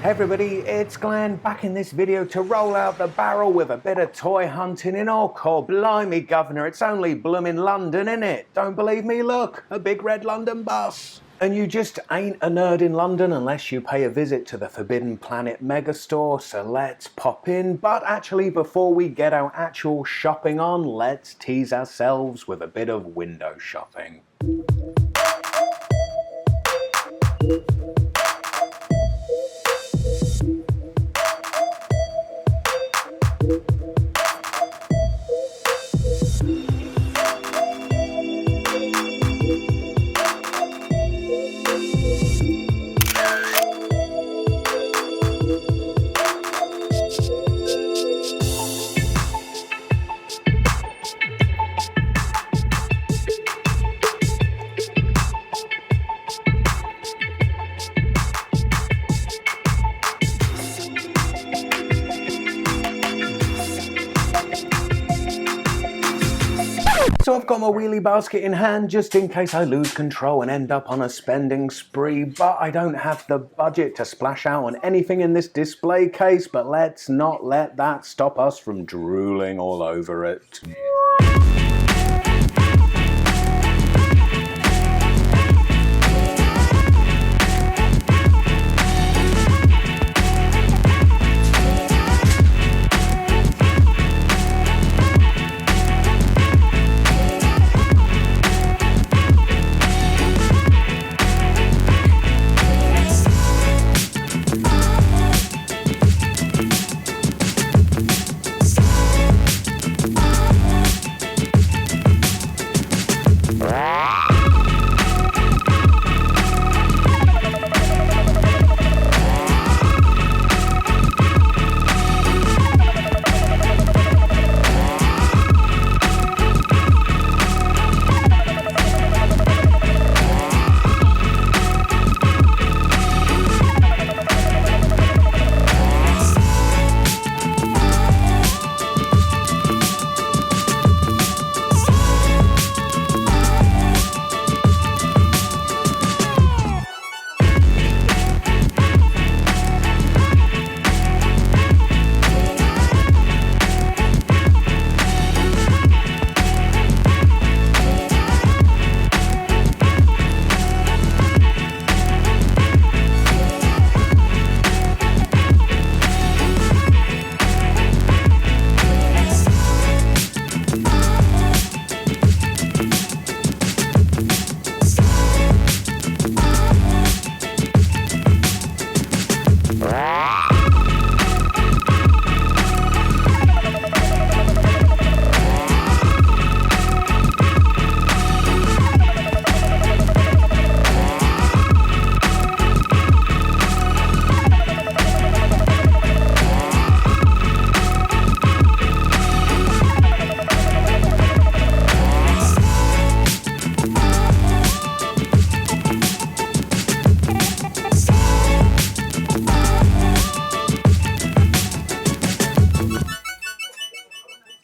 Hey everybody, it's Glenn back in this video to roll out the barrel with a bit of toy hunting in Orco. Blimey governor, it's only bloomin' London, innit? Don't believe me? Look, a big red London bus. And you just ain't a nerd in London unless you pay a visit to the Forbidden Planet Megastore, so let's pop in. But actually, before we get our actual shopping on, let's tease ourselves with a bit of window shopping. So I've got my wheelie basket in hand just in case I lose control and end up on a spending spree, but I don't have the budget to splash out on anything in this display case, but let's not let that stop us from drooling all over it.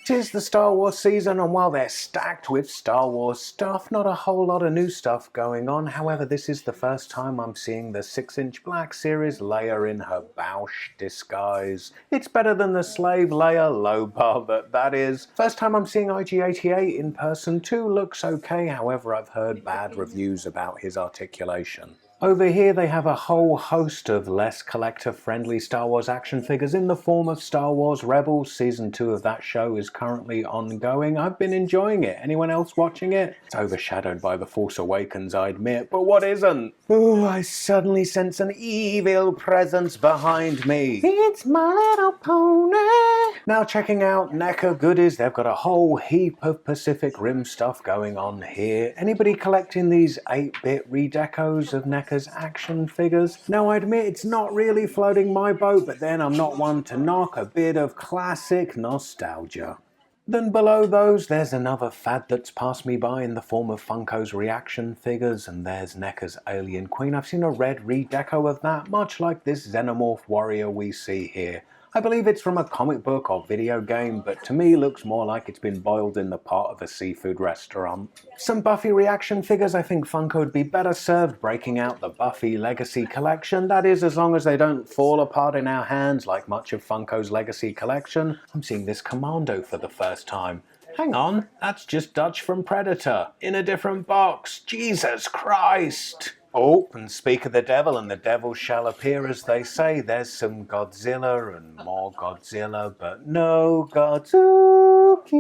Tis the Star Wars season, and while they're stacked with Star Wars stuff, not a whole lot of new stuff going on. However, this is the first time I'm seeing the 6-inch Black Series Leia in her Bausch disguise. It's better than the Slave Leia low bar, but that is. First time I'm seeing IG-88 in person too. Looks okay, however I've heard bad reviews about his articulation. Over here they have a whole host of less collector-friendly Star Wars action figures in the form of Star Wars Rebels. Season 2 of that show is currently ongoing. I've been enjoying it. Anyone else watching it? It's overshadowed by The Force Awakens, I admit, but what isn't? Ooh, I suddenly sense an evil presence behind me. It's My Little Pony. Now checking out NECA goodies, they've got a whole heap of Pacific Rim stuff going on here. Anybody collecting these 8-bit redecos of NECA's action figures? Now I admit it's not really floating my boat, but then I'm not one to knock a bit of classic nostalgia. Then below those, there's another fad that's passed me by in the form of Funko's reaction figures, and there's NECA's Alien Queen. I've seen a red redeco of that, much like this Xenomorph warrior we see here. I believe it's from a comic book or video game, but to me looks more like it's been boiled in the pot of a seafood restaurant. Some Buffy reaction figures. I think Funko would be better served breaking out the Buffy Legacy Collection. That is, as long as they don't fall apart in our hands like much of Funko's Legacy Collection. I'm seeing this Commando for the first time. Hang on, that's just Dutch from Predator, in a different box. Jesus Christ! Oh, and speak of the devil, and the devil shall appear, as they say. There's some Godzilla and more Godzilla, but no Godzuki.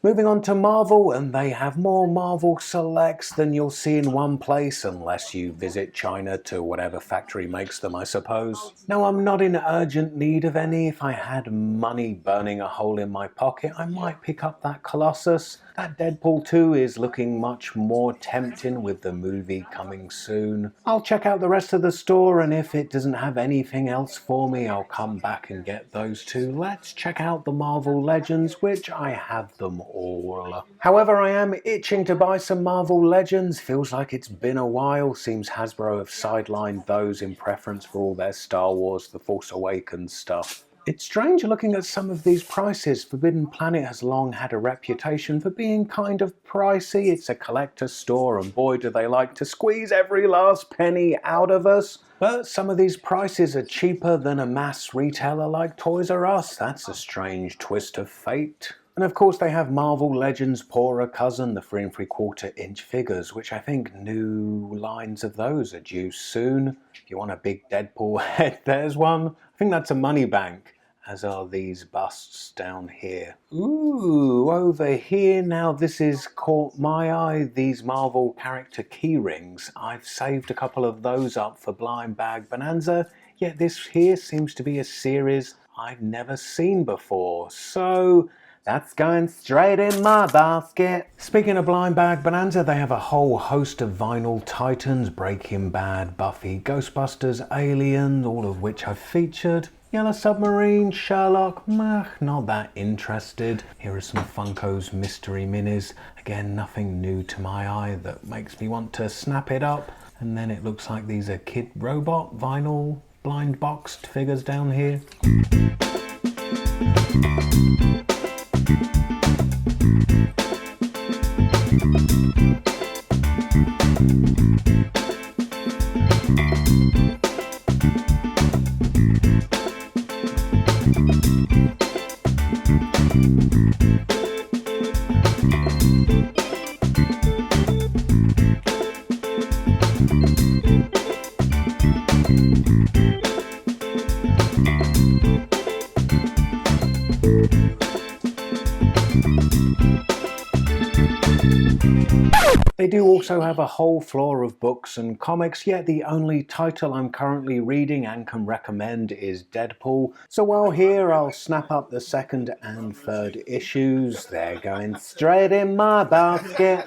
Moving on to Marvel, and they have more Marvel selects than you'll see in one place, unless you visit China to whatever factory makes them, I suppose. Now, I'm not in urgent need of any. If I had money burning a hole in my pocket, I might pick up that Colossus. That Deadpool 2 is looking much more tempting with the movie coming soon. I'll check out the rest of the store, and if it doesn't have anything else for me, I'll come back and get those two. Let's check out the Marvel Legends, which I have them all. However, I am itching to buy some Marvel Legends. Feels like it's been a while. Seems Hasbro have sidelined those in preference for all their Star Wars The Force Awakens stuff. It's strange looking at some of these prices. Forbidden Planet has long had a reputation for being kind of pricey. It's a collector's store, and boy do they like to squeeze every last penny out of us. But some of these prices are cheaper than a mass retailer like Toys R Us. That's a strange twist of fate. And of course they have Marvel Legends poorer cousin, the 3 3/4 inch figures, which I think new lines of those are due soon. If you want a big Deadpool head, there's one. I think that's a money bank, as are these busts down here. Ooh, over here now, this has caught my eye, these Marvel character key rings. I've saved a couple of those up for Blind Bag Bonanza, yet this here seems to be a series I've never seen before. So that's going straight in my basket. Speaking of Blind Bag Bonanza, they have a whole host of vinyl titans, Breaking Bad, Buffy, Ghostbusters, Alien, all of which I've featured. Yellow Submarine, Sherlock, not that interested. Here are some Funko's mystery minis. Again, nothing new to my eye that makes me want to snap it up. And then it looks like these are Kid Robot vinyl blind boxed figures down here. They do also have a whole floor of books and comics, yet the only title I'm currently reading and can recommend is Deadpool. So while here, I'll snap up the second and third issues. They're going straight in my basket.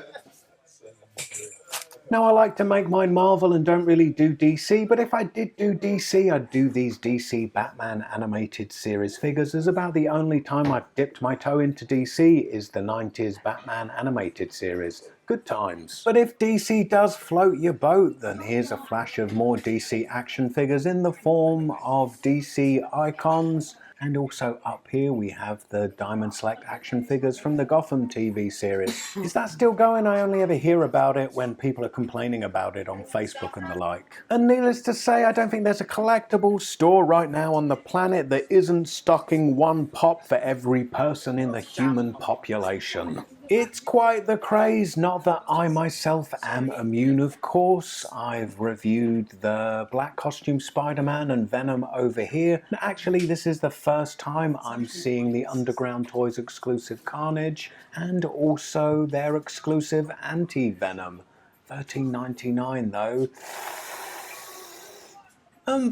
Now, I like to make mine Marvel and don't really do DC, but if I did do DC, I'd do these DC Batman animated series figures, as about the only time I've dipped my toe into DC is the 90s Batman animated series. Good times. But if DC does float your boat, then here's a flash of more DC action figures in the form of DC icons. And also up here we have the Diamond Select action figures from the Gotham TV series. Is that still going? I only ever hear about it when people are complaining about it on Facebook and the like. And needless to say, I don't think there's a collectible store right now on the planet that isn't stocking one pop for every person in the human population. It's quite the craze, not that I myself am immune, of course. I've reviewed the black costume Spider-Man and Venom over here. Actually, this is the first time I'm seeing the Underground Toys exclusive Carnage and also their exclusive Anti-Venom. $13.99 though.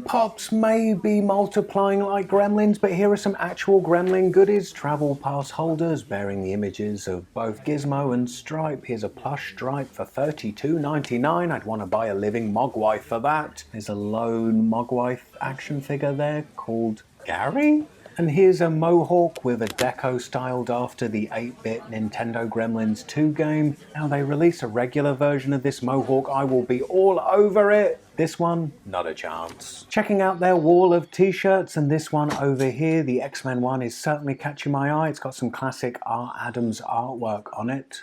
Pops may be multiplying like Gremlins, but here are some actual Gremlin goodies. Travel pass holders bearing the images of both Gizmo and Stripe. Here's a plush Stripe for $32.99. I'd want to buy a living Mogwai for that. There's a lone Mogwai action figure there called Gary. And here's a mohawk with a deco styled after the 8-bit Nintendo Gremlins 2 game. Now they release a regular version of this mohawk, I will be all over it. This one, not a chance. Checking out their wall of t-shirts, and this one over here, the X-Men one, is certainly catching my eye. It's got some classic R. Adams artwork on it.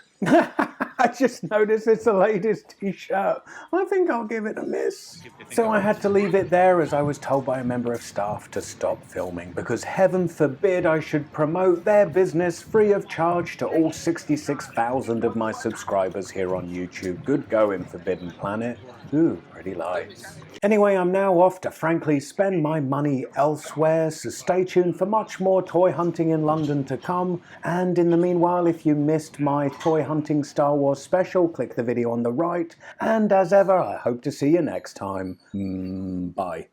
I just noticed it's the latest t-shirt. I think I'll give it a miss. So I had to leave it there as I was told by a member of staff to stop filming because heaven forbid I should promote their business free of charge to all 66,000 of my subscribers here on YouTube. Good going, Forbidden Planet. Ooh, pretty lights. Anyway, I'm now off to frankly spend my money elsewhere, so stay tuned for much more toy hunting in London to come. And in the meanwhile, if you missed my toy hunting Star Wars special, click the video on the right. And as ever, I hope to see you next time. Bye.